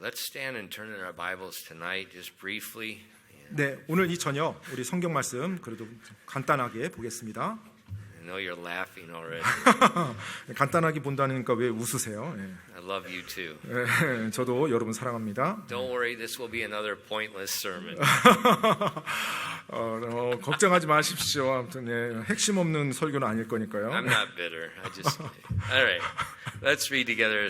let's stand and turn in our Bibles tonight, just briefly. 네, 오늘 이 저녁 우리 성경 말씀 그래도 간단하게 보겠습니다. I know you're laughing already. 간단하게 본다니까 왜 웃으세요? 네. I love you too. 네, 저도 여러분 사랑합니다. Don't worry, this will be another pointless sermon. 걱정하지 마십시오. 아무튼 네, 핵심 없는 설교는 아닐 거니까요. I'm not bitter. All right. Let's read together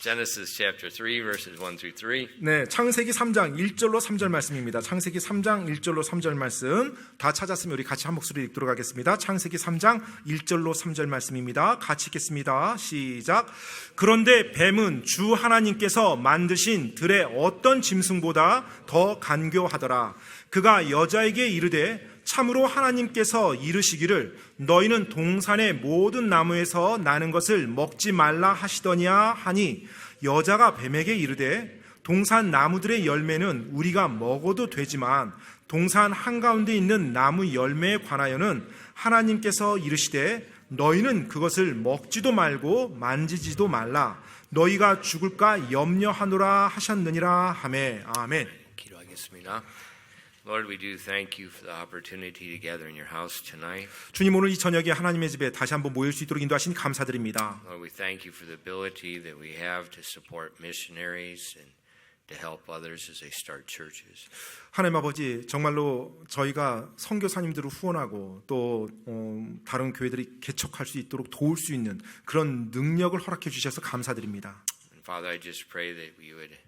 Genesis chapter 3 verses 1 through 3. 네, 창세기 3장 1절로 3절 말씀입니다. 창세기 3장 1절로 3절 말씀 다 찾았으면 우리 같이 한 목소리 읽도록 하겠습니다. 창세기 3장 1절로 3절 말씀입니다. 같이 읽겠습니다. 시작. 그런데 뱀은 주 하나님께서 만드신 들의 어떤 짐승보다 더 간교하더라. 그가 여자에게 이르되 참으로 하나님께서 이르시기를 너희는 동산의 모든 나무에서 나는 것을 먹지 말라 하시더냐 하니 여자가 뱀에게 이르되 동산 나무들의 열매는 우리가 먹어도 되지만 동산 한가운데 있는 나무 열매에 관하여는 하나님께서 이르시되 너희는 그것을 먹지도 말고 만지지도 말라 너희가 죽을까 염려하노라 하셨느니라 하매. 아멘. 기도하겠습니다. Lord, we do thank you for the opportunity to gather in your house tonight. 주님, 오늘 이 저녁에 하나님의 집에 다시 한번 모일 수 있도록 인도하시니 감사드립니다. Lord, we thank you for the ability that we have to support missionaries and to help others as they start churches. 하나님 아버지, 정말로 저희가 선교사님들을 후원하고 또 다른 교회들이 개척할 수 있도록 도울 수 있는 그런 능력을 허락해 주셔서 감사드립니다. And Father, I just pray that we would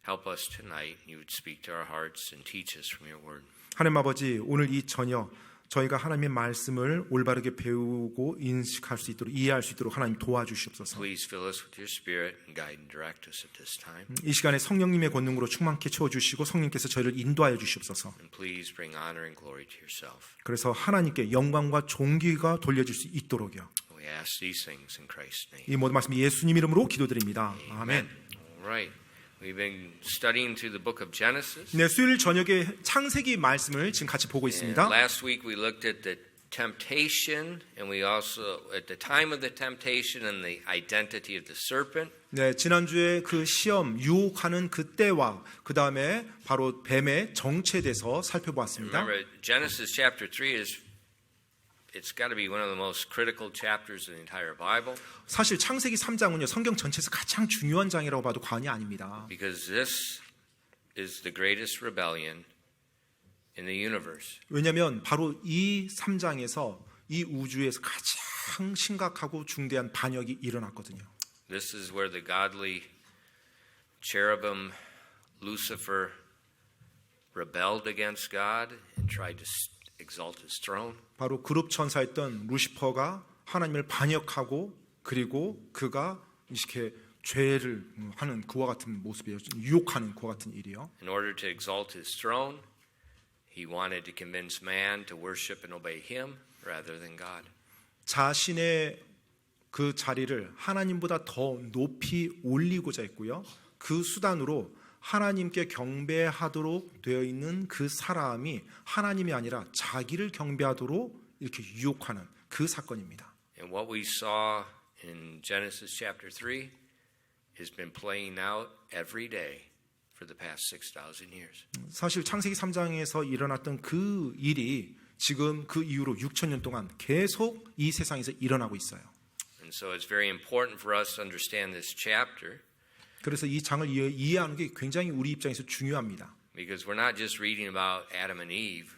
help us tonight. You would speak to our hearts and teach us from your word. 하나님 아버지, 오늘 이 저녁 저희가 하나님의 말씀을 올바르게 배우고 인식할 수 있도록 이해할 수 있도록 하나님 도와주시옵소서. Please fill us with your spirit and guide and direct us at this time. 이 시간에 성령님의 권능으로 충만케 채워주시고 성령께서 저희를 인도하여 주시옵소서. And please bring honor and glory to yourself. 그래서 하나님께 영광과 존귀가 돌려질 수 있도록요. We ask these things in Christ's name. 이 모든 말씀 예수님 이름으로 기도드립니다. 아멘. All right. We've been studying through the book of Genesis. 네, 수요일 저녁에 창세기 말씀을 지금 같이 보고 And 있습니다. last week we looked at the temptation, and we also at the time of the temptation and the identity of the serpent. 네, 지난주에 그 시험 유혹하는 그때와 그 다음에 바로 뱀의 정체에 대해서 살펴보았습니다. Remember, Genesis chapter 3 it's got to be one of the most critical chapters in the entire Bible. 사실 창세기 3장은요 성경 전체에서 가장 중요한 장이라고 봐도 과언이 아닙니다. Because this is the greatest rebellion in the universe. 왜냐하면 바로 이 3장에서 이 우주에서 가장 심각하고 중대한 반역이 일어났거든요. This is where the godly cherubim Lucifer rebelled against God and tried to exalt his throne. 바로 그룹 천사였던 루시퍼가 하나님을 반역하고 그리고 그가 이렇게 죄를 하는 그와 같은 모습이에요. 유혹하는 그와 같은 일이요. In order to exalt his throne, he wanted to convince man to worship and obey him rather than God. 자신의 그 자리를 하나님보다 더 높이 올리고자 했고요. 그 수단으로 하나님께 경배하도록 되어 있는 그 사람이 하나님이 아니라 자기를 경배하도록 이렇게 유혹하는 그 사건입니다. And what we saw in Genesis chapter 3 has been playing out every day for the past 6,000 years. 사실 창세기 3장에서 일어났던 그 일이 지금 그 이후로 6,000년 동안 계속 이 세상에서 일어나고 있어요. And so it's very important for us to understand this chapter. 그래서 이 장을 이해하는 게 굉장히 우리 입장에서 중요합니다. Because we're not just reading about Adam and Eve,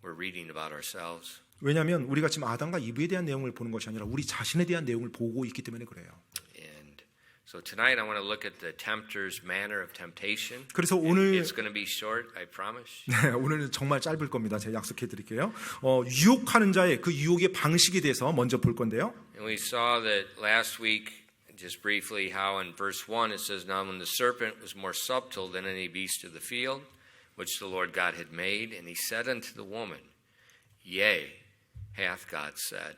we're reading about ourselves. 왜냐하면 우리가 지금 아담과 이브에 대한 내용을 보는 것이 아니라 우리 자신에 대한 내용을 보고 있기 때문에 그래요. And so tonight I want to look at the tempter's manner of temptation. 그래서 오늘 It's going to be short, I promise. 네, 오늘은 정말 짧을 겁니다. 제가 약속해 드릴게요. 유혹하는 자의 그 유혹의 방식에 대해서 먼저 볼 건데요. And we saw that last week, just briefly, how in verse 1 it says, Now when the serpent was more subtle than any beast of the field, which the Lord God had made, and he said unto the woman, Yea, hath God said,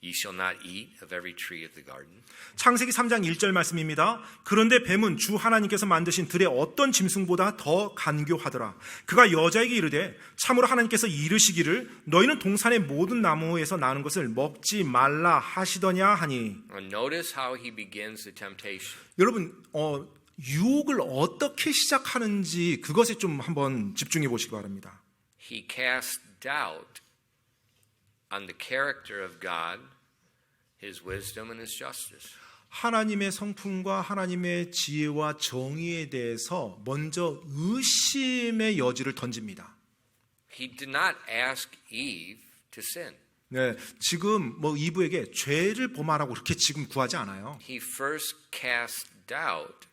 Ye shall not eat of every tree of the garden. 창세기 3장 1절 말씀입니다. 그런데 뱀은 주 하나님께서 만드신 들의 어떤 짐승보다 더 간교하더라. 그가 여자에게 이르되 참으로 하나님께서 이르시기를 너희는 동산의 모든 나무에서 나는 것을 먹지 말라 하시더냐 하니. Notice how he begins the temptation. 여러분 유혹을 어떻게 시작하는지 그것에 좀 한번 집중해 보시기 바랍니다. He cast doubt on the character of God, His wisdom and His justice. 하나님의 성품과 하나님의 지혜와 정의에 대해서 먼저 의심의 여지를 던집니다. He did not ask Eve to sin. 네, 지금 뭐 이브에게 죄를 범하라고 그렇게 지금 구하지 않아요. He first cast doubt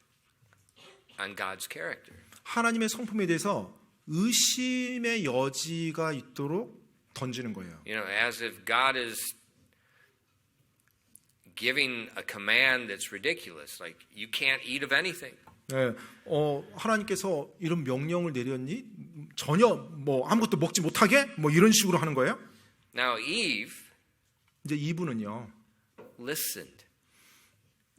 on God's character. 하나님의 성품에 대해서 의심의 여지가 있도록 던지는 거예요. You know, as if God is giving a command that's ridiculous, like you can't eat of anything. 네, 하나님께서 이런 명령을 내렸니? 전혀 뭐 아무것도 먹지 못하게? 뭐 이런 식으로 하는 거예요. Now Eve 이제 이브는요, listened.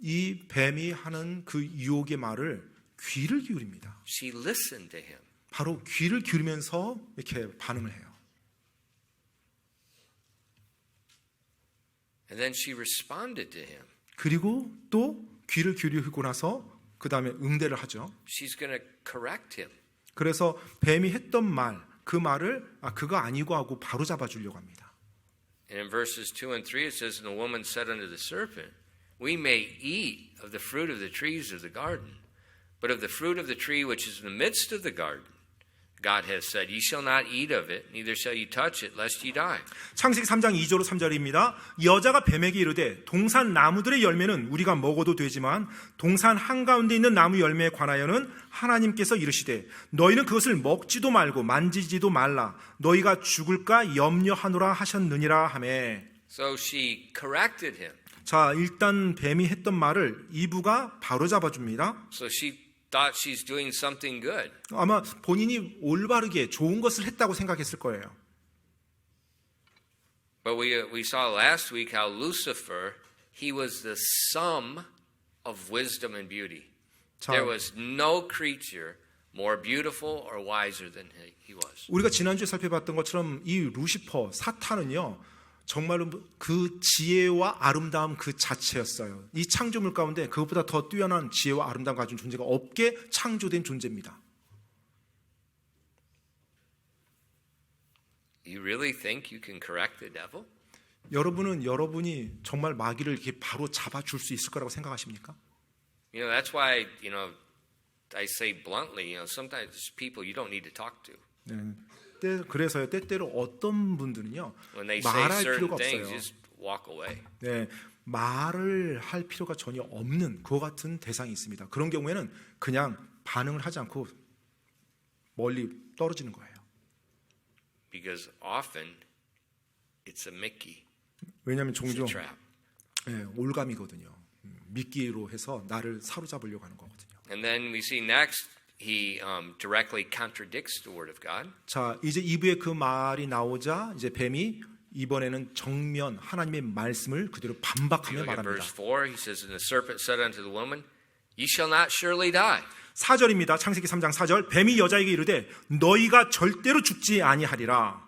이 뱀이 하는 그 유혹의 말을 귀를 기울입니다. She listened to him. 바로 귀를 기울이면서 이렇게 반응을 해요. And then she responded to him. 그리고 또 귀를 기울이고 나서 그 다음에 응대를 하죠. She's going to correct him. 그래서 뱀이 했던 말, 그 말을 그거 아니고 하고 바로 잡아주려고 합니다. And in verses 2 and 3 it says, And the woman said unto the serpent, We may eat of the fruit of the trees of the garden, but of the fruit of the tree which is in the midst of the garden, God has said, Ye shall not eat of it, neither shall ye touch it, lest ye die. 창세기 3장 2절로 3절입니다. 여자가 뱀에게 이르되 동산 나무들의 열매는 우리가 먹어도 되지만 동산 한가운데 있는 나무 열매에 관하여는 하나님께서 이르시되 너희는 그것을 먹지도 말고 만지지도 말라 너희가 죽을까 염려하노라 하셨느니라 하매. So she corrected him. 자, 일단 뱀이 했던 말을 이브가 바로 잡아줍니다. So she thought she's doing something good. 아마 본인이 올바르게 좋은 것을 했다고 생각했을 거예요. But we saw last week how Lucifer, he was the sum of wisdom and beauty. 자, There was no creature more beautiful or wiser than he was. 우리가 지난주에 살펴봤던 것처럼 이 루시퍼, 사탄은요, 정말로 그 지혜와 아름다움 그 자체였어요. 이 창조물 가운데 그것보다 더 뛰어난 지혜와 아름다움 가진 존재가 없게 창조된 존재입니다. You really think you can correct the devil? 여러분이 정말 마귀를 이렇게 바로 잡아줄 수 있을 거라고 생각하십니까? You know, that's why, I say bluntly, sometimes people you don't need to talk to. 네. 그래서요, 때때로 어떤 분들은요, When they say 말할 certain 필요가 things, 없어요. just walk away. 네, 말을 할 필요가 전혀 없는 그와 같은 대상이 있습니다. 그런 경우에는 그냥 반응을 하지 않고 멀리 떨어지는 거예요. Because often it's a Mickey. 왜냐하면 It's a 종종 trap. 올감이거든요. 미끼로 해서 나를 사로잡으려고 하는 거거든요. And then we see next, he directly contradicts the word of God. 자, 이제 이브의 그 말이 나오자 이제 뱀이 이번에는 정면 하나님의 말씀을 그대로 반박하며 Look at 말합니다. verse 4. He says, And the serpent said unto the woman, Ye shall not surely die. 4절입니다. 창세기 3장 4절. 뱀이 여자에게 이르되 너희가 절대로 죽지 아니하리라.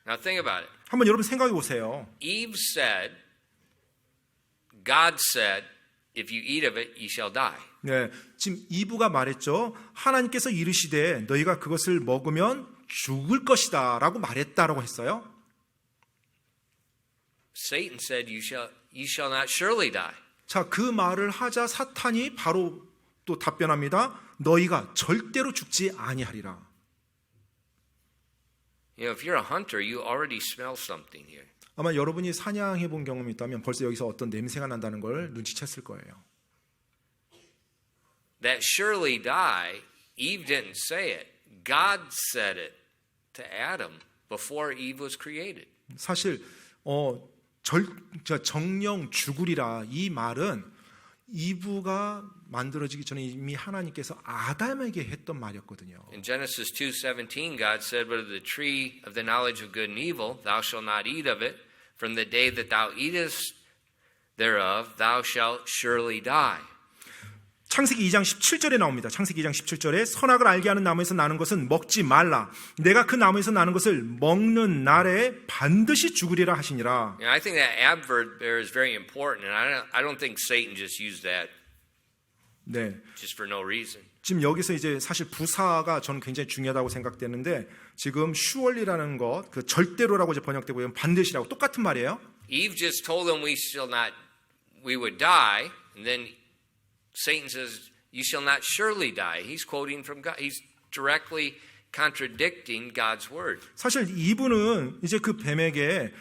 Now think about it. 한번 여러분 생각해 보세요. Eve said, God said, If you eat of it, ye shall die. 네, 지금 이브가 말했죠. 하나님께서 이르시되 너희가 그것을 먹으면 죽을 것이다라고 말했다라고 했어요. Satan said, You shall not surely die. 자, 그 말을 하자 사탄이 바로 또 답변합니다. 너희가 절대로 죽지 아니하리라. You know, if you're a hunter, you already smell something here. 아마 여러분이 사냥해 본 경험이 있다면 벌써 여기서 어떤 냄새가 난다는 걸 눈치챘을 거예요. That surely die, Eve didn't say it. God said it to Adam before Eve was created. 사실 정령 죽으리라 이 말은 이브가 만들어지기 전에 이미 하나님께서 아담에게 했던 말이었거든요. In Genesis 2:17, God said, But of the tree of the knowledge of good and evil, thou shalt not eat of it. From the day that thou eatest thereof, thou shalt surely die. 창세기 2장 17절에 나옵니다. 창세기 2장 17절에 선악을 알게 하는 나무에서 나는 것은 먹지 말라. 내가 그 나무에서 나는 것을 먹는 날에 반드시 죽으리라 하시니라. I think that adverb there is very important, and I don't think Satan just used that 네. just for no reason. 지금 여기서 이제 사실 부사가 저는 굉장히 중요하다고 생각되는데 지금 surely라는 것, 그 절대로라고 이제 번역되고 있는 반드시라고 똑같은 말이에요. Eve just told them we would die, and then Satan says, you shall not surely die. He's quoting from God. He's directly contradicting God's word. 사실 이분은 이제 그 뱀에게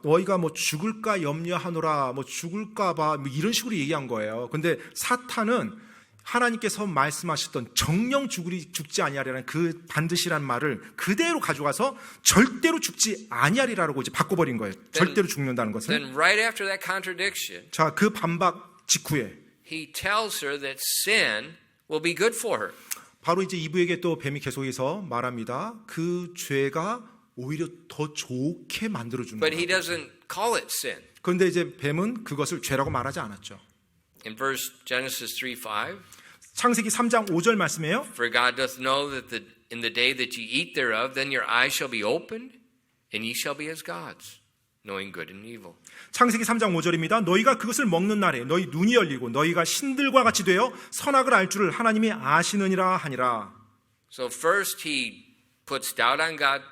너희가 뭐 죽을까 염려하노라, 뭐 죽을까봐 뭐 이런 식으로 얘기한 거예요. 근데 사탄은 하나님께서 말씀하셨던 정령 죽지 아니하리라는 그 반드시라는 말을 그대로 가져가서 절대로 죽지 아니하리라고 이제 바꿔버린 거예요. 절대로 죽는다는 것을. Then right after that contradiction, 자, 그 반박 직후에 he tells her that sin will be good for her. 바로 이제 이브에게 또 뱀이 계속해서 말합니다. 그 죄가 오히려 더 좋게 만들어주는 But he 거예요. doesn't call it sin. 그런데 이제 뱀은 그것을 죄라고 말하지 않았죠. In verse Genesis 3:5, 창세기 3장 5절 말씀이에요. for God doth know that in the day that ye eat thereof, then your eyes shall be opened, and ye shall be as gods, knowing good and evil. 창세기 3장 5절입니다. 너희가 그것을 먹는 날에 너희 눈이 열리고 너희가 신들과 같이 되어 선악을 알 줄을 하나님이 아시느니라 하니라. So first he puts doubt on God's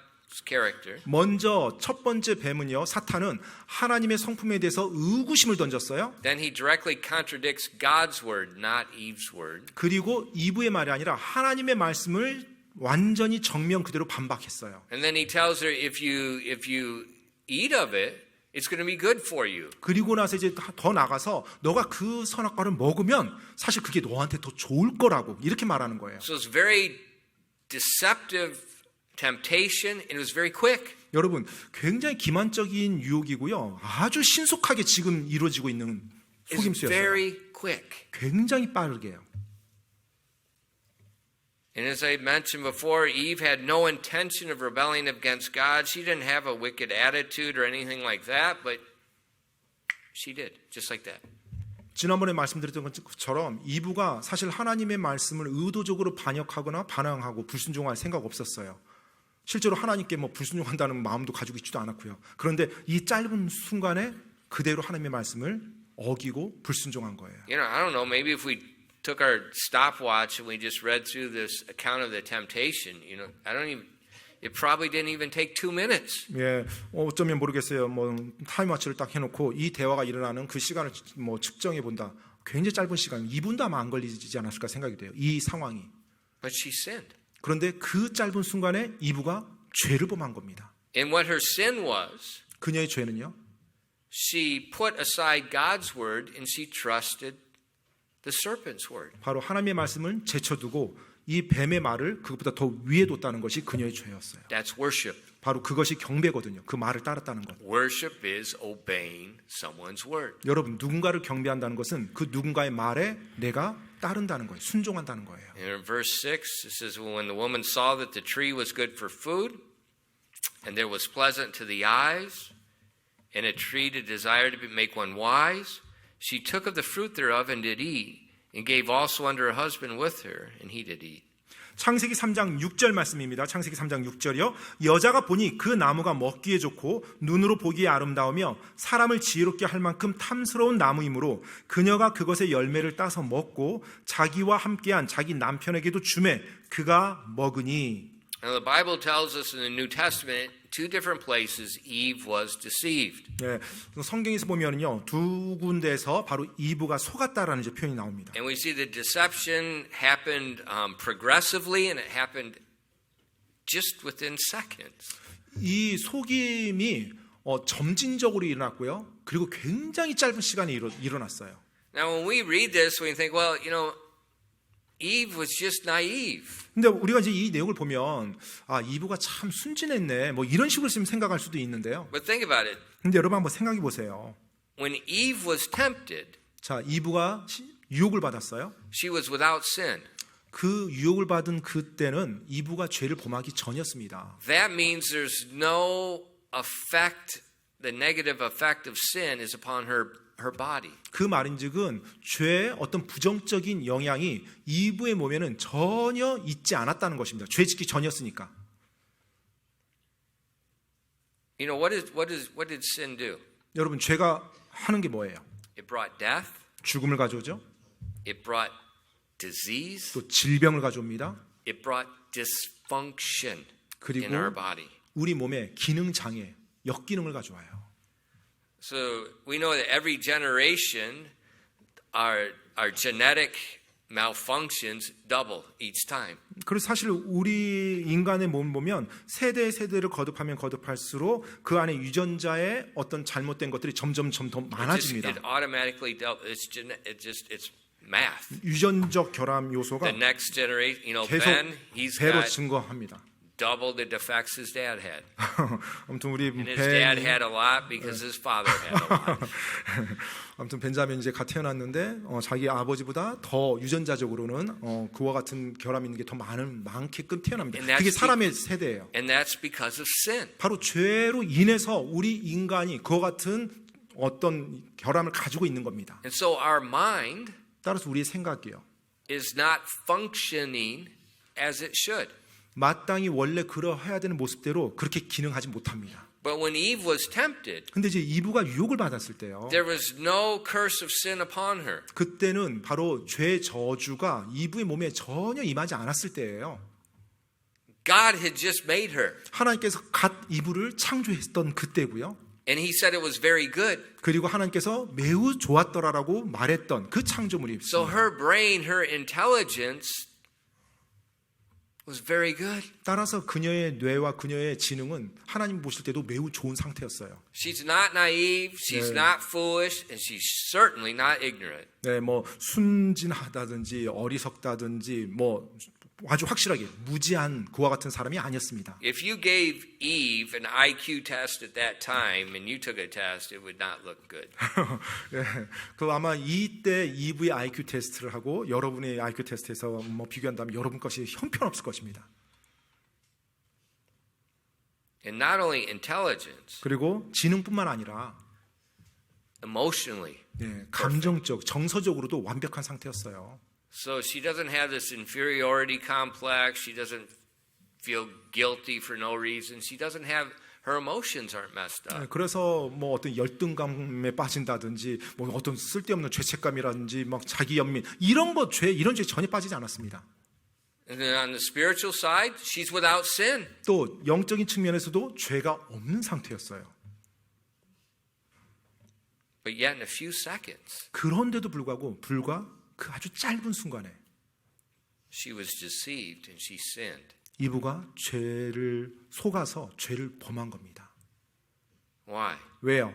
character. 먼저 첫 번째 뱀은요, 사탄은 하나님의 성품에 대해서 의구심을 던졌어요. Then he directly contradicts God's word, not Eve's word. 그리고 이브의 말이 아니라 하나님의 말씀을 완전히 정면 그대로 반박했어요. And then he tells her, if you eat of it, it's going to be good for you. 그리고 나서 이제 더 나가서 너가 그 선악과를 먹으면 사실 그게 너한테 더 좋을 거라고 이렇게 말하는 거예요. So it's very deceptive temptation, and it was very quick. 여러분, 굉장히 기만적인 유혹이고요. 아주 신속하게 지금 이루어지고 있는 It's 속임수였어요. very quick. 굉장히 빠르게요. And as I mentioned before, Eve had no intention of rebelling against God. She didn't have a wicked attitude or anything like that, but she did, just like that. 지난번에 말씀드렸던 것처럼 이브가 사실 하나님의 말씀을 의도적으로 반역하거나 반항하고 불순종할 생각 없었어요. 실제로 하나님께 뭐 불순종한다는 마음도 가지고 있지도 않았고요. 그런데 이 짧은 순간에 그대로 하나님의 말씀을 어기고 불순종한 거예요. You know, I don't know, maybe if we took our stopwatch and we just read through this account of the temptation, you know, it probably didn't even take 2 minutes. 예, 어쩌면 모르겠어요. 뭐 타임워치를 딱 해놓고 이 대화가 일어나는 그 시간을 뭐 측정해 본다. 굉장히 짧은 시간, 2분도 아마 안 걸리지 않았을까 생각이 돼요. 이 상황이. But she sinned. 그런데 그 짧은 순간에 이브가 죄를 범한 겁니다. And what her sin was, 그녀의 죄는요, she put aside God's word and she trusted the serpent's word. 바로 하나님의 말씀을 제쳐두고 이 뱀의 말을 그것보다 더 위에 뒀다는 것이 그녀의 죄였어요. That's worship. 바로 그것이 경배거든요. 그 말을 따랐다는 것. Worship is obeying someone's word. 여러분, 누군가를 경배한다는 것은 그 누군가의 말에 내가 따른다는 거예요. 순종한다는 거예요. In verse 6, it says, when the woman saw that the tree was good for food, and there was pleasant to the eyes, and a tree to desire to make one wise, she took of the fruit thereof and did eat, and gave also unto her husband with her, and he did eat. 창세기 3장 6절 말씀입니다. 창세기 3장 6절이요. 여자가 보니 그 나무가 먹기에 좋고 눈으로 보기에 아름다우며 사람을 지혜롭게 할 만큼 탐스러운 나무이므로 그녀가 그것의 열매를 따서 먹고 자기와 함께한 자기 남편에게도 주매 그가 먹으니. Now the Bible tells us in the New Testament, 2 different places, Eve was deceived. 네, 성경에서 보면요, 2군데에서 바로 이브가 속았다라는 이제 표현이 나옵니다. And we see the deception happened progressively, and it happened just within seconds. 이 속임이 점진적으로 일어났고요. 그리고 굉장히 짧은 시간에 일어났어요. Now when we read this, we think, well, you know, Eve was just naive. 근데 우리가 이제 이 내용을 보면 이브가 참 순진했네. 뭐 이런 식으로 지금 생각할 수도 있는데요. But think about it. 근데 여러분 한번 생각해 보세요. When Eve was tempted, 자, 이브가 유혹을 받았어요. she was without sin. 그 유혹을 받은 그때는 이브가 죄를 범하기 전이었습니다. That means there's no effect, the negative effect of sin is upon her body. 그 말인즉은 죄의 어떤 부정적인 영향이 이브의 몸에는 전혀 있지 않았다는 것입니다. 죄 짓기 전이었으니까. You know, what did sin do? 여러분, 죄가 하는 게 뭐예요? It brought death. 죽음을 가져오죠. It brought disease. 또 질병을 가져옵니다. It brought dysfunction 그리고 in our body. 우리 몸에 기능 장애, 역기능을 가져와요. So we know that every generation, our genetic malfunctions double each time. 그래서 사실 우리 인간의 몸 보면 세대를 거듭하면 거듭할수록 그 안에 유전자의 어떤 잘못된 것들이 점점 더 많아집니다. It automatically double. It's math. 유전적 결함 요소가 The next generation, you know, 계속 Ben, he's 배로 got 증거합니다. double the defects his dad had. 아무튼 우리 And his dad 벤 had a lot because his father had a lot. 아무튼 벤자민 이제 갓 태어났는데 자기 아버지보다 더 유전자적으로는 그와 같은 결함 있는 게 더 많게끔 태어납니다. And that's 그게 사람의 세대예요. And that's because of sin. 바로 죄로 인해서 우리 인간이 그와 같은 어떤 결함을 가지고 있는 겁니다. And so our mind 따라서 우리의 생각이요. is not functioning as it should. 마땅히 원래 그러해야 되는 모습대로 그렇게 기능하지 못합니다. But when Eve was tempted, 근데 이제 이브가 유혹을 받았을 때요. there was no curse of sin upon her. 그때는 바로 죄 저주가 이브의 몸에 전혀 임하지 않았을 때예요. God had just made her. 하나님께서 갓 이브를 창조했던 그때고요. And he said it was very good. 그리고 하나님께서 매우 좋았더라라고 말했던 그 창조물이 So 있습니다. her brain, her intelligence was very good. 따라서 그녀의 뇌와 그녀의 지능은 하나님 보실 때도 매우 좋은 상태였어요. She's not naive, she's not foolish, and she's certainly not ignorant. 네, 뭐 순진하다든지 어리석다든지 뭐 아주 확실하게 무지한 그와 같은 사람이 아니었습니다. If you gave Eve an IQ test at that time and you took a test, it would not look good. 네, 그 아마 이때 이브의 IQ 테스트를 하고 여러분의 IQ 테스트에서 뭐 비교한다면 여러분 것이 형편없을 것입니다. And not only intelligence, 그리고 지능뿐만 아니라 emotionally. 네, 감정적, 정서적으로도 완벽한 상태였어요. So she doesn't have this inferiority complex. She doesn't feel guilty for no reason. She doesn't have, her emotions aren't messed 네, up. 그래서 뭐 어떤 열등감에 빠진다든지 뭐 어떤 쓸데없는 죄책감이라든지 막 자기 연민 이런 죄 전혀 빠지지 않았습니다. And then on the spiritual side, she's without sin. 또 영적인 측면에서도 죄가 없는 상태였어요. But yet in a few seconds, 그런데도 불구하고 불과 그 아주 짧은 순간에 she was deceived and she sinned. 이브가 죄를 속아서 죄를 범한 겁니다. Why? 왜요?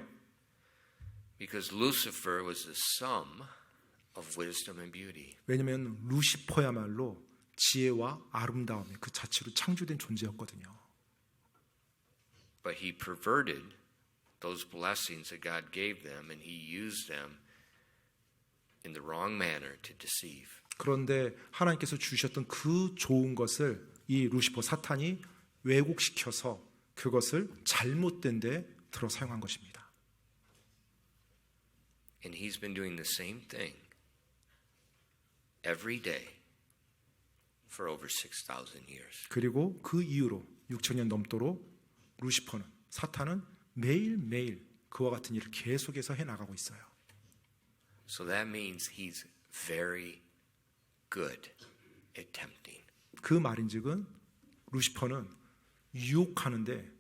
Because Lucifer was the sum of wisdom and beauty. 왜냐하면 루시퍼야말로 지혜와 아름다움의 그 자체로 창조된 존재였거든요. But he perverted those blessings that God gave them and he used them in the wrong manner to deceive. 그런데 하나님께서 주셨던 그 좋은 것을 이 루시퍼 사탄이 왜곡시켜서 그것을 잘못된 데 들어 사용한 것입니다. And he's been doing the same thing every day for over 6,000 years. 그리고 그 이후로 6,000년 넘도록 루시퍼는 사탄은 매일매일 그와 같은 일을 계속해서 해나가고 있어요. So that means he's very good at tempting. 그 말인즉은 루시퍼는 유혹하는데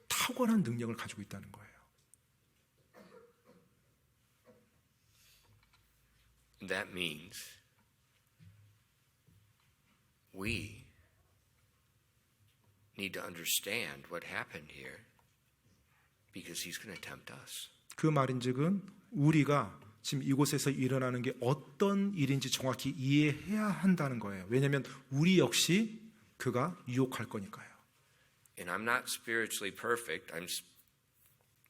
탁월한 능력을 가지고 있다는 거예요. That means we need to understand what happened here because he's going to tempt us. 그 말인즉은 우리가 지금 이곳에서 일어나는 게 어떤 일인지 정확히 이해해야 한다는 거예요. 왜냐하면 우리 역시 그가 유혹할 거니까요. And I'm not spiritually perfect.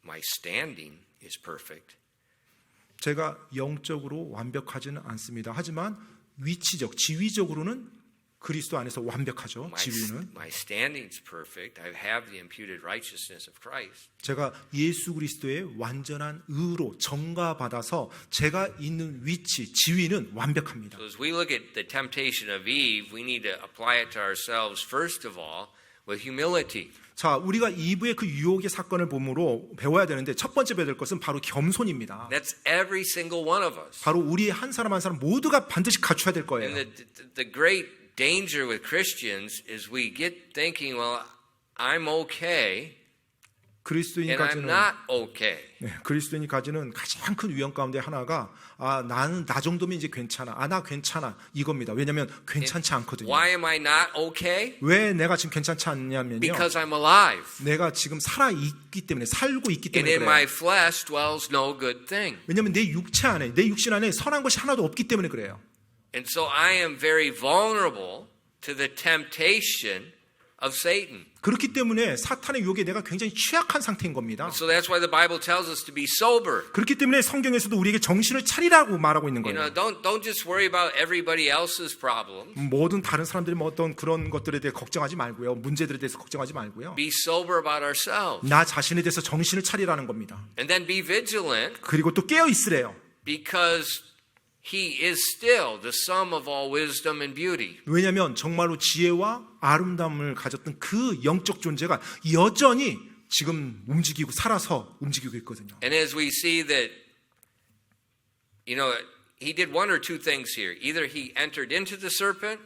My standing is perfect. 제가 영적으로 완벽하지는 않습니다. 하지만 위치적, 지위적으로는 그리스도 안에서 완벽하죠. 지위는. My standing is perfect. I have the imputed righteousness of Christ. 제가 예수 그리스도의 완전한 의로 정가받아서 제가 있는 위치, 지위는 완벽합니다. So as we look at the temptation of Eve, we need to apply it to ourselves. First of all, with humility. 자, 우리가 이브의 그 유혹의 사건을 보므로 배워야 되는데 첫 번째 배워야 될 것은 바로 겸손입니다. That's every single one of us. 바로 우리 한 사람 한 사람 모두가 반드시 갖춰야 될 And 거예요. the great danger with Christians is we get thinking, well, I'm okay, 그리스도인이 and I'm 가지는 not okay. 네, 그리스도인이 가지는 가장 큰 위험 가운데 하나가 나는 나 정도면 이제 괜찮아. 나 괜찮아. 이겁니다. 왜냐하면 괜찮지 않거든요. Why am I not okay? 왜 내가 지금 괜찮지 않냐면요. Because I'm alive. 내가 지금 살아 있기 때문에 살고 있기 And 때문에 in my 그래요. flesh dwells no good thing. 왜냐하면 내 육체 안에 내 육신 안에 선한 것이 하나도 없기 때문에 그래요. And so I am very vulnerable to the temptation of Satan. 그렇기 때문에 사탄의 유혹에 내가 굉장히 취약한 상태인 겁니다. So that's why the Bible tells us to be sober. 그렇기 때문에 성경에서도 우리에게 정신을 차리라고 말하고 있는 You 거예요. know, don't just worry about everybody else's problems. 모든 다른 사람들이 뭐 어떤 그런 것들에 대해 걱정하지 말고요. 문제들에 대해서 걱정하지 말고요. Be sober about ourselves. 나 자신에 대해서 정신을 차리라는 겁니다. And then be vigilant 그리고 또 깨어 있으래요. because he is still the sum of all wisdom and beauty. 왜냐하면 정말로 지혜와 아름다움을 가졌던 그 영적 존재가 여전히 지금 움직이고 살아서 움직이고 있거든요. And as we see that, you know, he did one or two things here. Either he entered into the serpent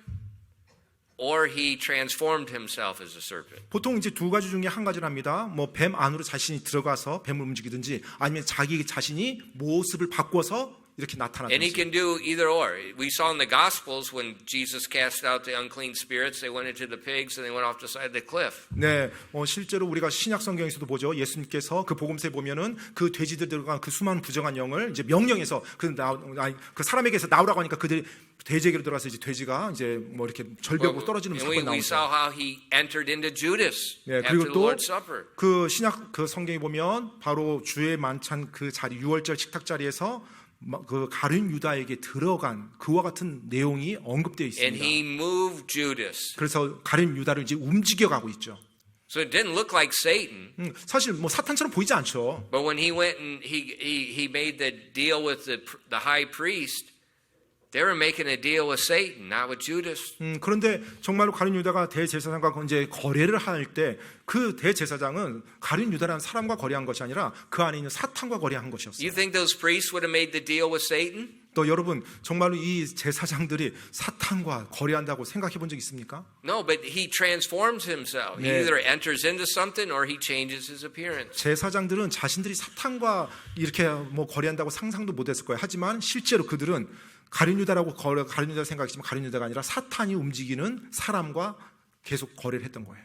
or he transformed himself as a serpent. 보통 이제 두 가지 중에 한 가지를 합니다. 뭐 뱀 안으로 자신이 들어가서 뱀을 움직이든지 아니면 자기 자신이 모습을 바꿔서 이렇게 And 나타나든지. he can do either or. We saw in the Gospels when Jesus cast out the unclean spirits, they went into the pigs and they went off the side of the cliff. 네, 실제로 우리가 신약 성경에서도 보죠. 예수님께서 그 복음서에 보면은 그 돼지들 들어간 그 수많은 부정한 영을 이제 명령해서 그 사람에게서 나오라고 하니까 그들이 돼지에게로 들어가서 이제 돼지가 이제 뭐 이렇게 절벽으로 떨어지는 And 사건이 we saw 나오죠. how he entered into Judas 네, after 그리고 the 또 Lord's Supper. 그 신약 그 성경에 보면 바로 주의 만찬 그 자리 6월절 식탁 자리에서 그 가룟 유다에게 들어간 그와 같은 내용이 언급되어 And 있습니다. he moved Judas. 그래서 가룟 유다를 이제 움직여가고 있죠. So it didn't look like Satan. 사실 뭐 사탄처럼 보이지 않죠. But when he went and he made the deal with the high priest, they were making a deal with Satan, not with Judas. 그런데 정말로 가룟 유다가 대제사장과 이제 거래를 할 때 그 대제사장은 가룟 유다라는 사람과 거래한 것이 아니라 그 안에 있는 사탄과 거래한 것이었어요. You think those priests would have made the deal with Satan? 또 여러분 정말로 이 제사장들이 사탄과 거래한다고 생각해 본 적 있습니까? No, but he transforms himself. He 네. either enters into something or he changes his appearance. 제사장들은 자신들이 사탄과 이렇게 뭐 거래한다고 상상도 못했을 거예요. 하지만 실제로 그들은 가룟 유다라고 가룟 유다 생각했지만 가룟 유다가 아니라 사탄이 움직이는 사람과 계속 거래를 했던 거예요.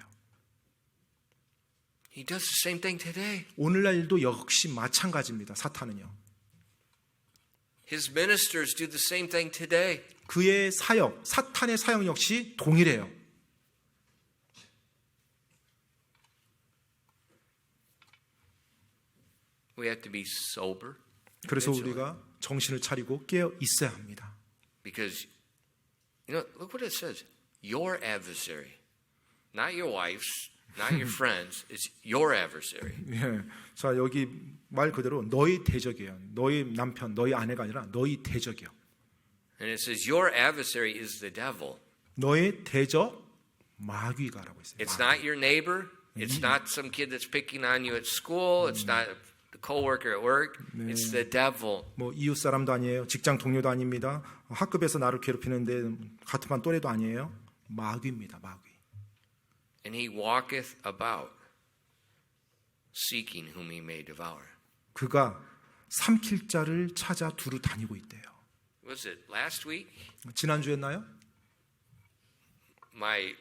He does the same thing today. 오늘날도 역시 마찬가지입니다. 사탄은요. His ministers do the same thing today. 그의 사역, 사탄의 사역 역시 동일해요. We have to be sober 그래서 우리가 정신을 차리고 깨어 있어야 합니다. because, you know, look what it says. Your adversary, not your wife's, not your friends. It's your adversary. 예. 자, 여기 말 그대로 너희 대적이에요. 너희 남편, 너희 아내가 아니라 너희 대적이요. And it says your adversary is the devil. 너의 대적 마귀가라고 했어요. It's not your neighbor. It's not some kid that's picking on you at school. It's not the coworker at work. It's the devil. 뭐 이웃 사람도 아니에요. 직장 동료도 아닙니다. 학급에서 나를 괴롭히는데 같은 반 또래도 아니에요. 마귀입니다. 마귀. And he walketh about, seeking whom he may devour. 그가 삼킬 자를 찾아 두루 다니고 있대요. Was it last week? 지난주였나요? My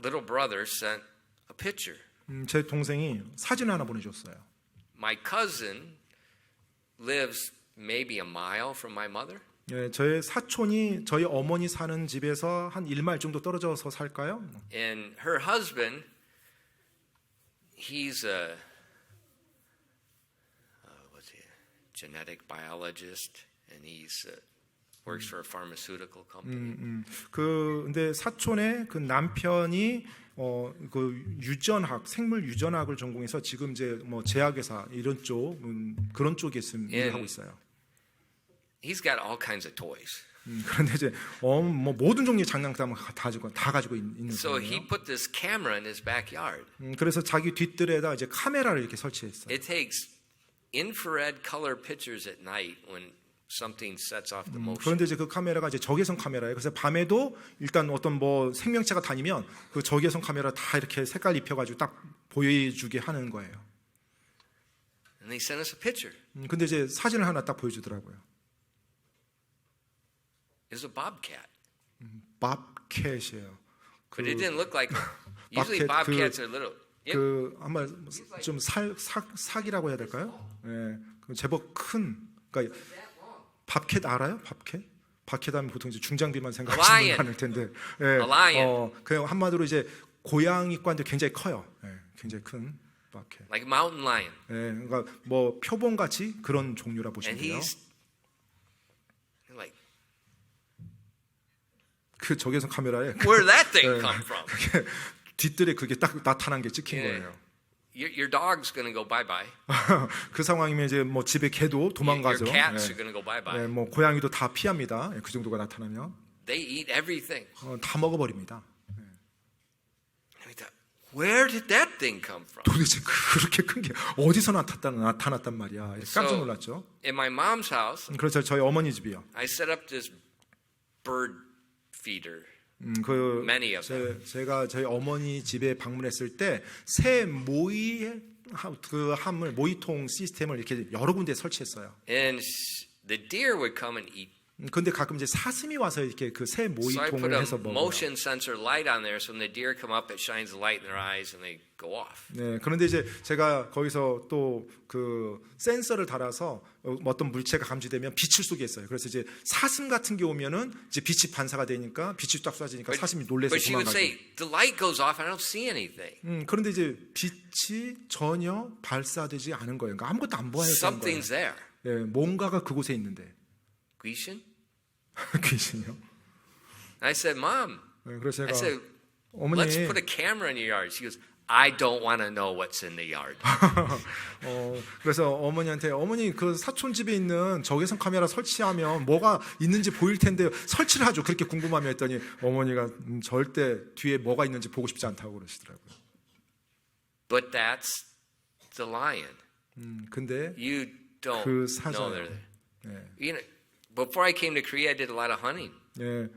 little brother sent a picture. 제 동생이 사진 하나 보내줬어요. My cousin lives maybe a mile from my mother. 예, 저의 사촌이 저희 어머니 사는 집에서 한 1마일 정도 떨어져서 살까요? And her husband, he's a genetic biologist, and he's works for a pharmaceutical company. 근데 사촌의 그 남편이 그 유전학, 생물 유전학을 전공해서 지금 이제 뭐 제약회사 이런 쪽 그런 쪽에 일을 하고 있어요. He's got all kinds of toys. 그런데 이제 뭐 모든 종류의 장난감을 다 가지고 있는 So he 거예요. put this camera in his backyard. 그래서 자기 뒤뜰에다 이제 카메라를 이렇게 설치했어요. It takes infrared color pictures at night when something sets off the motion. 그런데 이제 그 카메라가 이제 적외선 카메라예요. 그래서 밤에도 일단 어떤 뭐 생명체가 다니면 그 적외선 카메라 다 이렇게 색깔 입혀가지고 딱 보여주게 하는 거예요. And they sent us a picture. 근데 이제 사진을 하나 딱 보여주더라고요. It was a bobcat. 밥캣이에요. But it didn't look like usually bobcat, bobcats are little. 그 아마 좀 삭이라고 해야 될까요? 예, 그 제법 큰. 그러니까 밥캣 알아요? 밥캣? 밥캣 하면 보통 이제 중장비만 생각하시는 분 텐데. 예, 그 한마디로 이제 고양이과인데 굉장히 커요. 예, 굉장히 큰 밥캣. Like a mountain lion. 예, 그러니까 뭐 표범 같이 그런 종류라 보시면 And 돼요. he's like, 그 적외선 카메라에 where did that thing come from? 뒷뜰에 그게 딱 나타난 게 찍힌 Yeah. 거예요. Your dog's going to go bye-bye. 그 상황이면 이제 뭐 집에 개도 도망가죠. Your cats 예. are going to go bye-bye. 네, 뭐 고양이도 다 피합니다. 그 정도가 나타나면 They eat everything. 다 먹어버립니다. And we thought, where did that thing come from? 도대체 그렇게 큰 게 어디서 나타났단 말이야. 이렇게 깜짝 놀랐죠. In my mom's house, 그래서 저희 어머니 집이요. I set up this bird feeder. 그 Many of them. 제가 저희 어머니 집에 방문했을 때 새 모이통 시스템을 이렇게 여러 군데 설치했어요. And the deer would come and eat. 근데 가끔 이제 사슴이 와서 이렇게 그 새 So I put 모이통을 a 해서 먹어요. motion sensor light on there, so when the deer come up, it shines the light in their eyes, and they go off. 네, 그런데 이제 제가 거기서 또 그 센서를 달아서 어떤 물체가 감지되면 빛을 쏘게 했어요. 그래서 이제 사슴 같은 게 오면은 이제 빛이 반사가 되니까 빛이 딱 쏴지니까 사슴이 놀래서 But she would 도망가죠. say, the light goes off, I don't see anything. 그런데 이제 빛이 전혀 발사되지 않은 거예요. 그러니까 아무것도 안 보여야 되는 거예요. Something's there. 네, 뭔가가 그곳에 있는데 귀신? 귀신이요. I said, Mom. 네, 그래서 I 제가 said, 어머니 let's put a camera in your yard. She goes, I don't want to know what's in the yard. 그래서 어머니한테 어머니 그 사촌 집에 있는 적외선 카메라 설치하면 뭐가 있는지 보일 텐데 설치를 하죠. 그렇게 궁금하면 했더니 어머니가 절대 뒤에 뭐가 있는지 보고 싶지 않다고 그러시더라고요. But that's the lion. 근데 You don't 그 know 사자요. they're there. 네. You know, before I came to Korea, I did a lot of hunting. 예,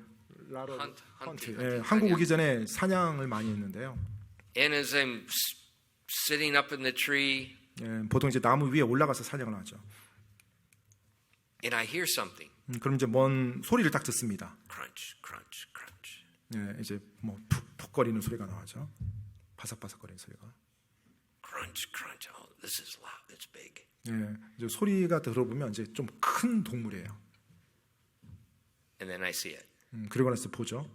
Hunting. 예, 한국 오기 전에 사냥을 많이 했는데요. And as I'm sitting up in the tree, 예, 보통 이제 나무 위에 올라가서 사냥을 하죠. and I hear something. 그럼 이제 먼 소리를 딱 듣습니다. Crunch, crunch, crunch. 예, 이제 뭐 푹푹거리는 소리가 나오죠. 바삭바삭거리는 소리가. Crunch, crunch. Oh, this is loud. It's big. 예, 이제 소리가 들어보면 이제 좀 큰 동물이에요. And then I see it. 그리고 나서 보죠.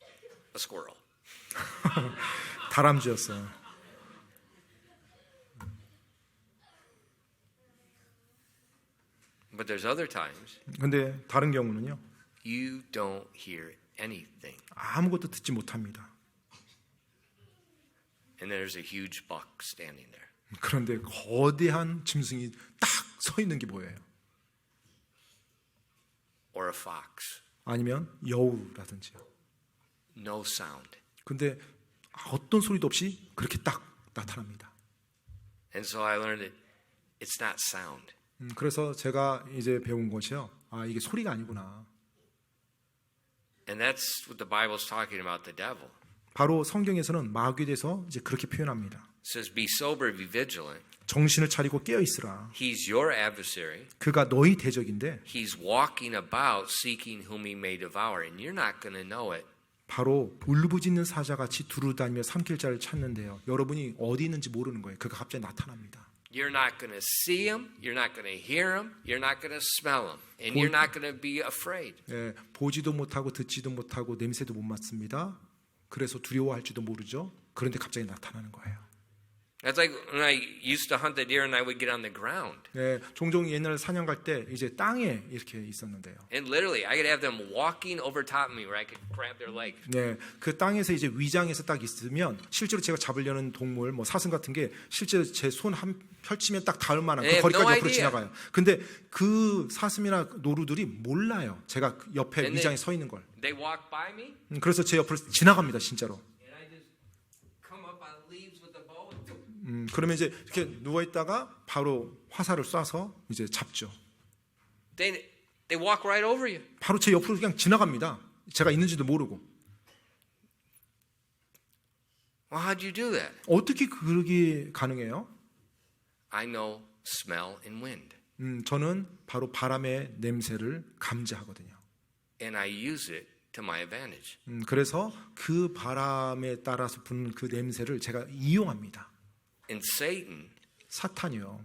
A squirrel. 다람쥐였어요. But there's other times 근데 다른 경우는요. you don't hear anything. 아무것도 듣지 못합니다. And there's a huge buck standing there. 그런데 거대한 짐승이 딱 서 있는 게 보여요. Or a fox. 아니면 여우라든지요. No sound. 근데 어떤 소리도 없이 그렇게 딱 나타납니다. And so I learned that it's not sound. 그래서 제가 이제 배운 것이요. 아, 이게 소리가 아니구나. And that's what the Bible's talking about the devil. 바로 성경에서는 마귀에 대해서 이제 그렇게 표현합니다. It says, be sober, be vigilant. 정신을 차리고 깨어 있으라. He's your adversary. 그가 너희 대적인데 He's walking about seeking whom he may devour. And you're not going to know it. 바로 울부짖는 사자같이 두루다니며 삼킬 자를 찾는데요. 여러분이 어디 있는지 모르는 거예요. 그가 갑자기 나타납니다. You're not going to see him. You're not going to hear him. You're not going to smell him. And you're not going to be afraid. 예, 보지도 못하고 듣지도 못하고 냄새도 못 맡습니다. 그래서 두려워할지도 모르죠. 그런데 갑자기 나타나는 거예요. That's like when I used to hunt the deer and I would get on the ground. 네, 종종 옛날 사냥 갈 때 이제 땅에 이렇게 있었는데요. And literally, I could have them walking over top of me where I could grab their leg. 네, 그 땅에서 이제 위장에서 딱 있으면 실제로 제가 잡으려는 동물, 뭐 사슴 같은 게 실제로 제 손 한 펼치면 딱 닿을 만한 그 네, 거리까지 no 옆으로 idea. 지나가요. 근데 그 사슴이나 노루들이 몰라요. 제가 그 옆에 And 위장에 서 있는 걸. They walk by me, 그래서 제 옆으로 지나갑니다, 진짜로. and I just come up on leaves with the bow. 그러면 이제 이렇게 누워 있다가 바로 화살을 쏴서 이제 잡죠. They walk right over you. 바로 제 옆으로 그냥 지나갑니다. 제가 있는지도 모르고. Well, how'd you do that? 어떻게 그러기 가능해요? I know smell and wind, 저는 바로 바람의 냄새를 감지하거든요. and I use it to my advantage. 그래서 그 바람에 따라서 부는 그 냄새를 제가 이용합니다. And Satan, 사탄이요.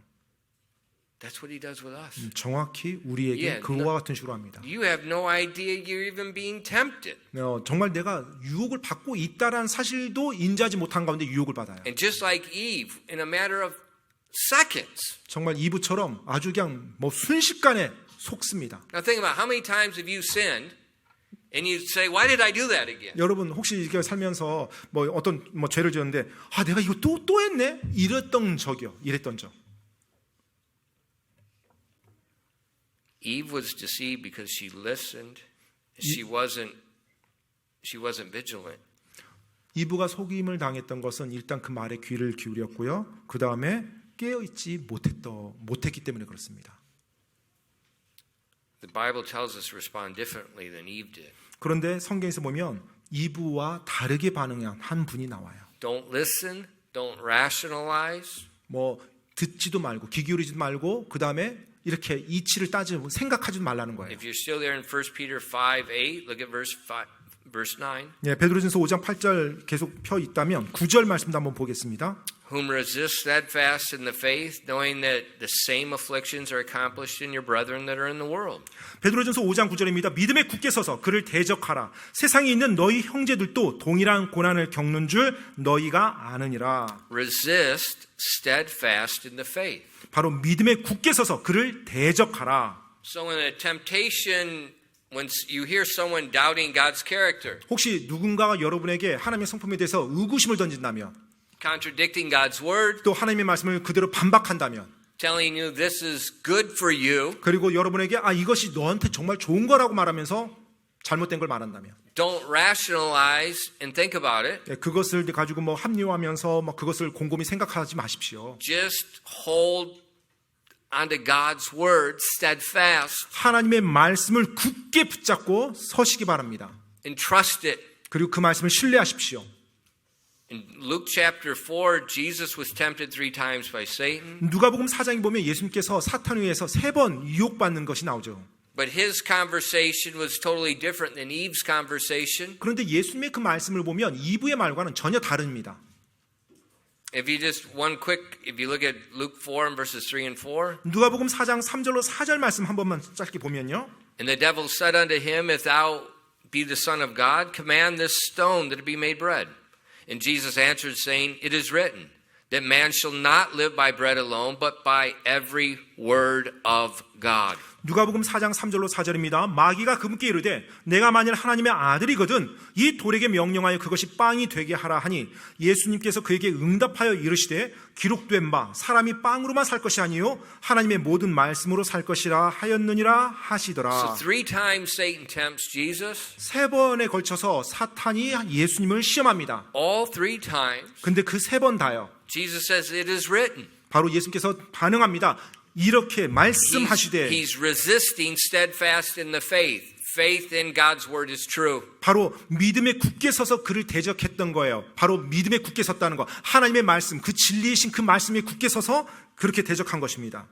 that's what he does with us. 정확히 우리에게 Yeah, 그와 같은 식으로 합니다. You have no idea you're even being tempted. 정말 내가 유혹을 받고 있다라는 사실도 인지하지 못한 가운데 유혹을 받아요. And just like Eve, in a matter of seconds. 정말 이브처럼 아주 그냥 뭐 순식간에 속습니다. Now think about how many times have you sinned and you say, why did I do that again? 여러분 혹시 이렇게 살면서 뭐 어떤 뭐 죄를 지었는데 아 내가 이거 또 했네 이랬던 적이요. 이랬던 적. Eve was deceived because she listened. She wasn't vigilant. 이브가 속임을 당했던 것은 일단 그 말에 귀를 기울였고요. 그 다음에 깨어있지 못했기 때문에 그렇습니다. The Bible tells us to respond differently than Eve did. 그런데 성경에서 보면 이브와 다르게 반응한 한 분이 나와요. Don't listen, don't rationalize. 뭐 듣지도 말고 귀 기울이지도 말고 그 다음에 이렇게 이치를 따지고 생각하지도 말라는 거예요. If you're still there in 1 Peter 5:8, look at verse 9. 예, 베드로전서 5장 8절 계속 펴 있다면 9절 말씀도 한번 보겠습니다. Whom resist steadfast in the faith, knowing that the same afflictions are accomplished in your brethren that are in the world. 베드로전서 5장 9절입니다. 믿음에 굳게 서서 그를 대적하라. 세상에 있는 너희 형제들도 동일한 고난을 겪는 줄 너희가 아느니라. Resist steadfast in the faith. 바로 믿음에 굳게 서서 그를 대적하라. So in a temptation, when you hear someone doubting God's character, 혹시 누군가가 여러분에게 하나님의 성품에 대해서 의구심을 던진다면 contradicting God's word, 또 하나님의 말씀을 그대로 반박한다면 telling you this is good for you, 그리고 여러분에게 이것이 너한테 정말 좋은 거라고 말하면서 잘못된 걸 말한다면 don't rationalize and think about it. 그것을 가지고 뭐 합리화하면서 뭐 그것을 곰곰이 생각하지 마십시오. Just hold onto God's word steadfast 하나님의 말씀을 굳게 붙잡고 서시기 바랍니다. and trust it. 그리고 그 말씀을 신뢰하십시오. In Luke chapter 4, Jesus was tempted 3 times by Satan, 누가복음 4장에 보면 예수님께서 사탄에 의해서 3번 유혹받는 것이 나오죠. but his conversation was totally different than Eve's conversation. 그런데 예수님의 그 말씀을 보면 이브의 말과는 전혀 다릅니다. If you look at Luke 4 and verses 3 and 4, 누가복음 4장 3절로 4절 말씀 한 번만 짧게 보면요. and the devil said unto him, If thou be the Son of God, command this stone that it be made bread. And Jesus answered, saying, It is written, that man shall not live by bread alone, but by every word of God. 누가복음 4장 3절로 4절입니다. 마귀가 그분께 이르되 내가 만일 하나님의 아들이거든 이 돌에게 명령하여 그것이 빵이 되게 하라 하니 예수님께서 그에게 응답하여 이르시되 기록된 바 사람이 빵으로만 살 것이 아니요 하나님의 모든 말씀으로 살 것이라 하였느니라 하시더라. So 3 times Satan tempts Jesus. 3번에 걸쳐서 사탄이 예수님을 시험합니다. All 3 times, 근데 그 3번 다요. Jesus says, It is written. 바로 예수님께서 반응합니다. 이렇게 말씀하시되 He's resisting steadfast in the faith. Faith in God's word is true. 바로 믿음에 굳게 서서 그를 대적했던 거예요. 바로 믿음에 굳게 섰다는 거. 하나님의 말씀, 그 진리이신 그 말씀에 굳게 서서 그렇게 대적한 것입니다.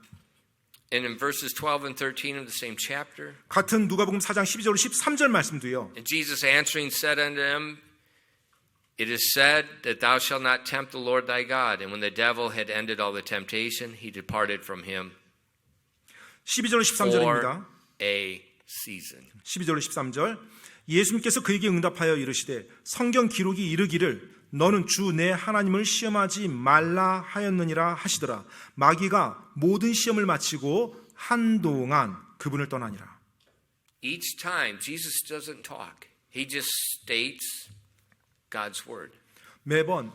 And in verses 12 and 13 of the same chapter, 같은 누가복음 4장 12절 13절 말씀도요. and Jesus answering said unto him, It is said that thou shalt not tempt the Lord thy God. And when the devil had ended all the temptation, he departed from him 12절 13절입니다. for a season. 12절 13절 예수님께서 그에게 응답하여 이르시되 성경 기록이 이르기를 너는 주 내 하나님을 시험하지 말라 하였느니라 하시더라. 마귀가 모든 시험을 마치고 한동안 그분을 떠나니라. Each time, Jesus doesn't talk. He just states God's word. 매번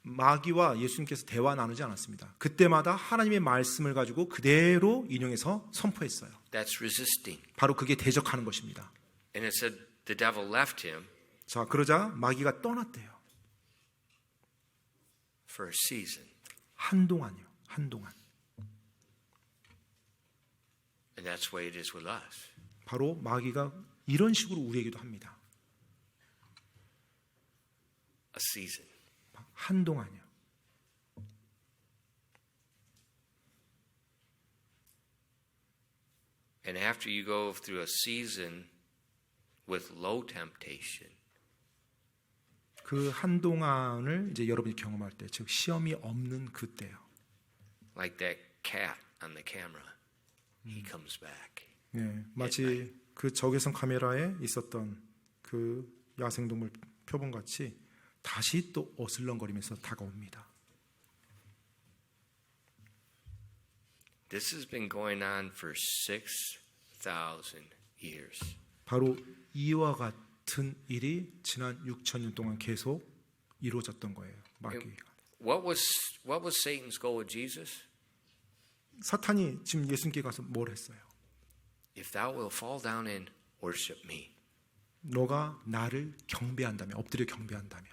마귀와 예수님께서 대화 나누지 않았습니다. 그때마다 하나님의 말씀을 가지고 그대로 인용해서 선포했어요. That's resisting. 바로 그게 대적하는 것입니다. And it said the devil left him 자, 그러자 마귀가 떠났대요. for a season. 한동안이요. 한동안. And that's the way it is with us. 바로 마귀가 이런 식으로 우리에게도 합니다. A season. 한동안이요. And after you go through a season with low temptation, 그 한동안을 이제 여러분이 경험할 때, 즉 시험이 없는 그때요. like that cat on the camera, he comes back. 예, 마치 그 적외선 카메라에 있었던 그 야생동물 표본 같이 다시 또 어슬렁거리면서 다가옵니다. This has been going on for 6,000 years. 바로 이와 같은 일이 지난 6,000년 동안 계속 이루어졌던 거예요. 마귀가. What was Satan's goal with Jesus? 사탄이 지금 예수님께 가서 뭘 했어요? If thou wilt fall down and worship me. 너가 나를 경배한다면, 엎드려 경배한다면,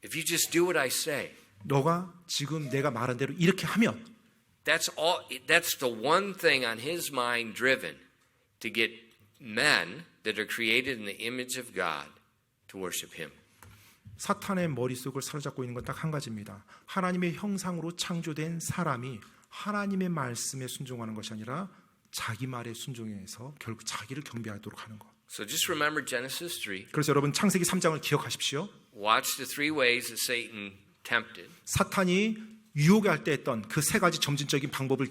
If you just do what I say. 너가 지금 내가 말한 대로 이렇게 하면, That's the one thing on his mind driven to get men that are created in the image of God to worship him. 사탄의 머릿속을 사로잡고 있는 건 딱 한 가지입니다. 하나님의 형상으로 창조된 사람이 하나님의 말씀에 순종하는 것이 아니라 자기 말에 순종해서 결국 자기를 경배하도록 하는 것. So just remember Genesis 3. 그래서 여러분 창세기 3장을 기억하십시오. Watch the three ways that Satan tempted. 사탄이 유혹할 때 했던 그 세 가지 점진적인 방법을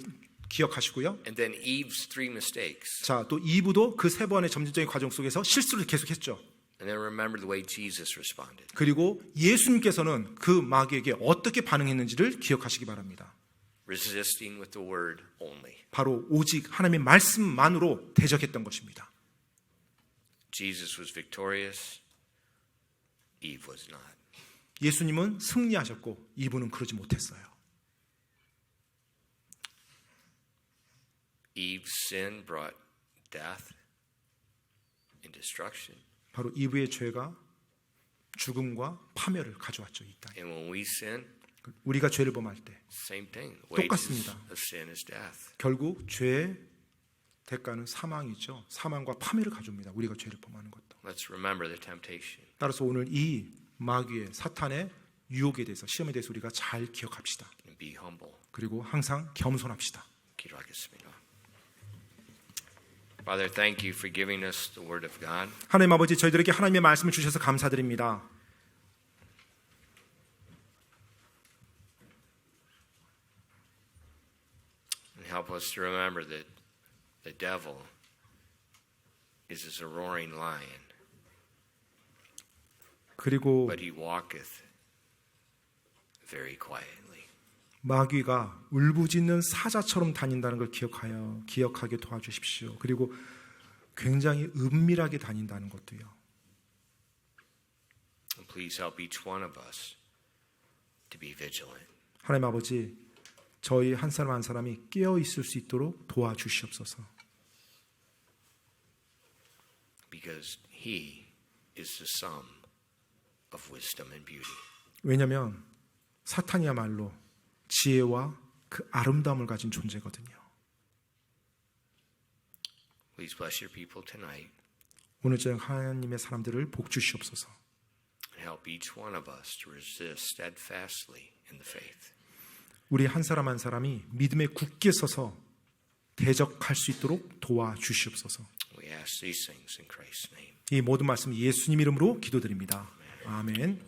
기억하시고요. And then Eve's three mistakes. 자, 또 이브도 그 세 번의 점진적인 과정 속에서 실수를 계속했죠. And then remember the way Jesus responded. 그리고 예수님께서는 그 마귀에게 어떻게 반응했는지를 기억하시기 바랍니다. Resisting with the word only. 바로 오직 하나님의 말씀만으로 대적했던 것입니다. Jesus was victorious. Eve was not. 예수님은 승리하셨고 이브는 그러지 못했어요. Eve's sin brought death and destruction. 바로 이브의 죄가 죽음과 파멸을 가져왔죠. 이 땅에. And when we sin, 우리가 죄를 범할 때 same thing. The wages 똑같습니다. of sin is death. 결국 죄의 대가는 사망이죠. 사망과 파멸을 가져옵니다. 우리가 죄를 범하는 것도. Let's remember the temptation. 따라서 오늘 이 마귀의 사탄의 유혹에 대해서 시험에 대해서 우리가 잘 기억합시다. And be humble. 그리고 항상 겸손합시다. 기도하겠습니다. Father, thank you for giving us the word of God. 하나님 아버지, 저희들에게 하나님의 말씀을 주셔서 감사드립니다. And help us to remember that the devil is as a roaring lion, 그리고 but he walketh very quietly. 마귀가 울부짖는 사자처럼 다닌다는 걸 기억하게 도와주십시오. 그리고 굉장히 은밀하게 다닌다는 것도요. And please help each one of us to be vigilant. 하나님 아버지, 저희 한 사람 한 사람이 깨어 있을 수 있도록 도와주시옵소서. Because he is the sum of wisdom and beauty. 왜냐하면 사탄이야말로 지혜와 그 아름다움을 가진 존재거든요. Please bless your people tonight 오늘 저녁 하나님의 사람들을 복 주시옵소서. and help each one of us to resist steadfastly in the faith. 우리 한 사람 한 사람이 믿음에 굳게 서서 대적할 수 있도록 도와주시옵소서. We ask these things in Christ's name. 이 모든 말씀 예수님 이름으로 기도드립니다. 아멘.